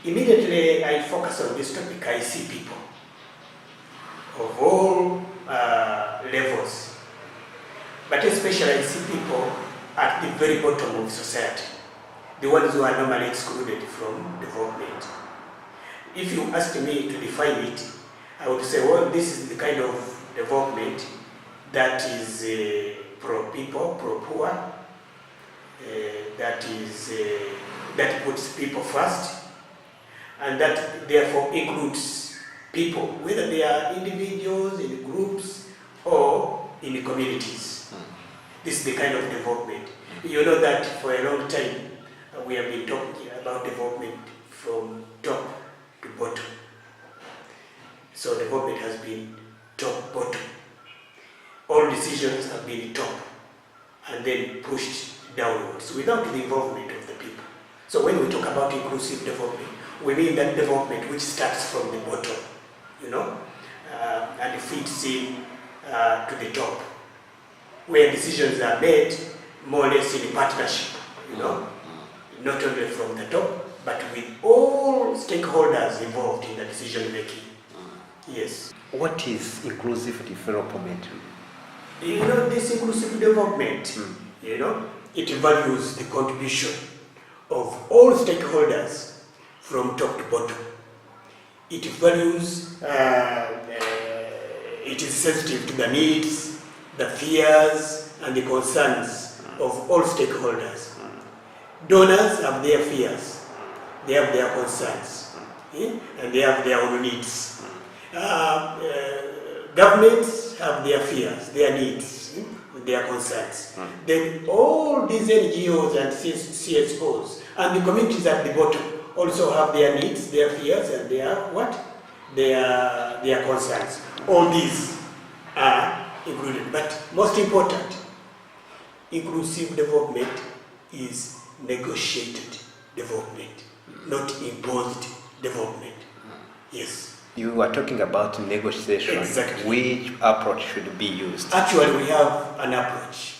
immediately I focus on this topic, I see people of all levels, but especially I see people at the very bottom of society, the ones who are normally excluded from development. If you ask me to define it, I would say, well, this is the kind of development that is pro-people, pro-poor, that puts people first, and that therefore includes people, whether they are individuals, in groups, or in communities. This is the kind of development. You know that for a long time, we have been talking about development from top to bottom. So development has been top, bottom. All decisions have been top and then pushed downwards without the involvement of the people. So when we talk about inclusive development, we mean that development which starts from the bottom, and feeds in to the top, where decisions are made more or less in partnership, not only from the top, but with all stakeholders involved in the decision making. Yes. What is inclusive development? This inclusive development, it values the contribution of all stakeholders from top to bottom. It values, it is sensitive to the needs, the fears, and the concerns of all stakeholders. Donors have their fears, they have their concerns, and they have their own needs. Governments have their fears, their needs, their concerns. Then all these NGOs and CSOs and the communities at the bottom also have their needs, their fears, and their concerns. All these are included. But most important, inclusive development is negotiated development, not imposed development. Yes. You are talking about negotiation. Exactly. Which approach should be used? Actually, we have an approach.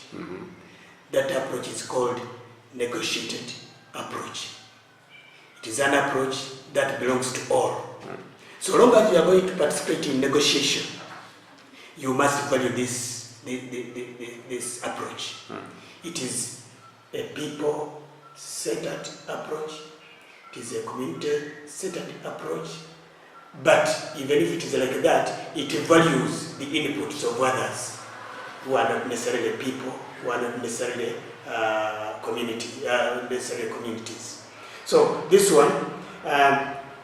That approach is called negotiated approach. It is an approach that belongs to all. So long as you are going to participate in negotiation, you must value this approach. It is a people-centered approach. It is a community-centered approach. But even if it is like that, it values the inputs of others who are not necessarily people, who are not necessarily communities. So this one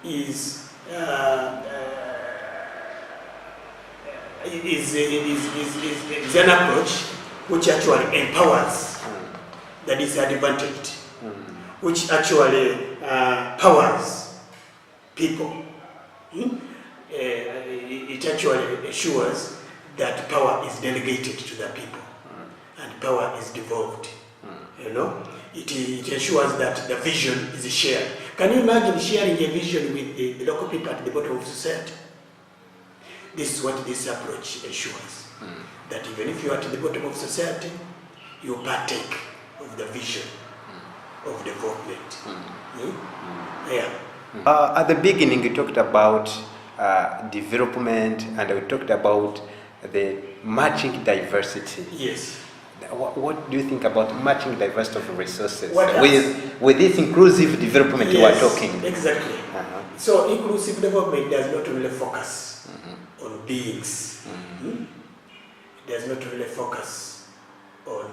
is an approach which actually empowers the disadvantaged, which actually powers people. It actually assures that power is delegated to the people and power is devolved. It ensures that the vision is shared. Can you imagine sharing a vision with the local people at the bottom of society? This is what this approach ensures. That even if you are at the bottom of society, you partake of the vision of development. Yeah. At the beginning, you talked about development, and we talked about the matching diversity. Yes. What do you think about matching diversity of resources with this inclusive development you are talking? Exactly. So inclusive development does not only focus on beings. It does not only focus on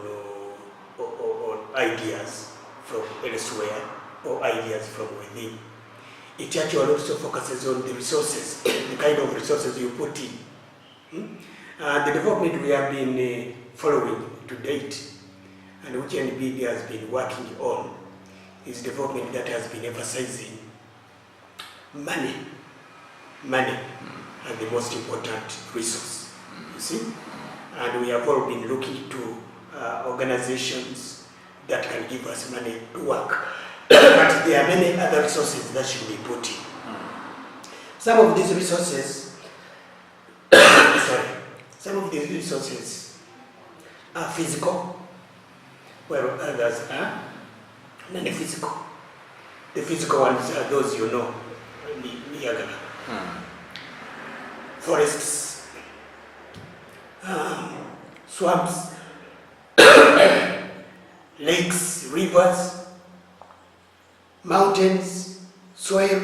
ideas from elsewhere or ideas from within. It actually also focuses on the resources, the kind of resources you put in. The development we have been following to date, and which NBD has been working on, is development that has been emphasizing money as the most important resource, you see? And we have all been looking to organizations that can give us money to work. But there are many other resources that should be put in. Some of these resources, are physical, while others are non-physical. The physical ones are those you know, Oweyegha. Forests, swamps, lakes, rivers, mountains, soil,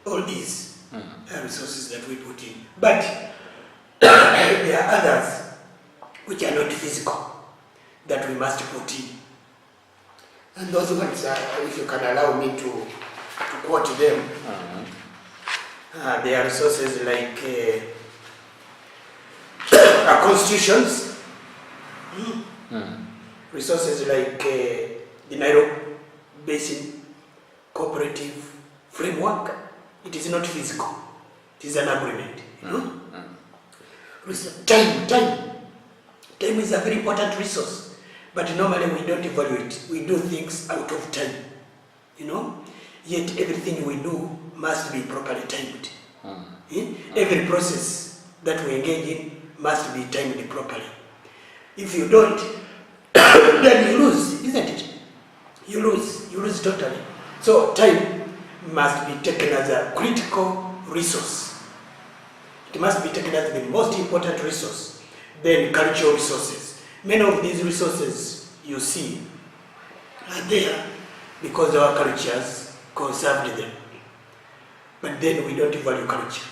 all these are resources that we put in. But there are others which are not physical that we must put in. And those ones are, if you can allow me to quote them, there are resources like our constitutions, resources like the NILE Basin Cooperative Framework. It is not physical, it is an agreement. Time is a very important resource, but normally we don't value it. We do things out of time, yet everything we do must be properly timed. Every process that we engage in must be timed properly. If you don't, then you lose, isn't it? You lose totally. So time must be taken as a critical resource. It must be taken as the most important resource. Then cultural resources. Many of these resources you see are there because our cultures conserved them. But then we don't value culture.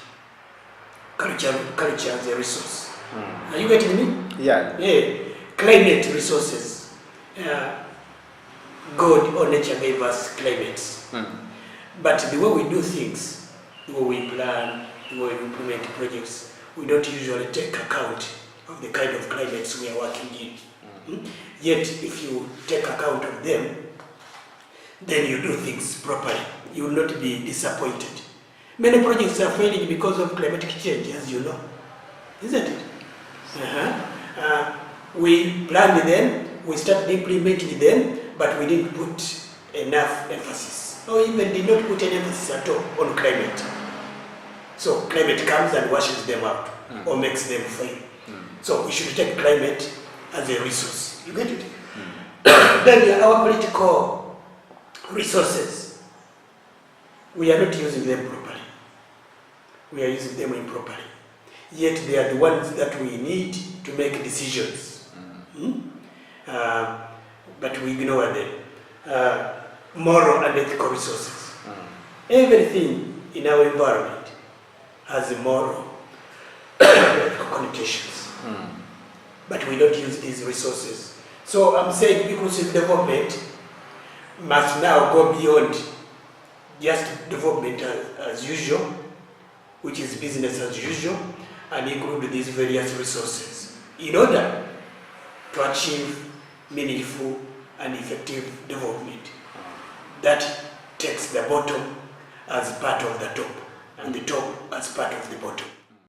Culture as a resource. Are you getting me? Yeah. Climate resources. God or nature gave us climates. But the way we do things, the way we plan, the way we implement projects, we don't usually take account of the kind of climates we are working in. Yet, if you take account of them, then you do things properly. You will not be disappointed. Many projects are failing because of climatic change, as you know, isn't it? We planned them, we started implementing them, but we didn't put enough emphasis, or even did not put any emphasis at all on climate. So climate comes and washes them out, or makes them fail. So we should take climate as a resource. You get it? Then our political resources, we are not using them properly. We are using them improperly. Yet they are the ones that we need to make decisions. But we ignore them. Moral and ethical resources. Everything in our environment has a moral and ethical connotations. But we don't use these resources. So I'm saying inclusive development must now go beyond just development as usual, which is business as usual, and include these various resources in order to achieve meaningful and effective development that takes the bottom as part of the top and the top as part of the bottom.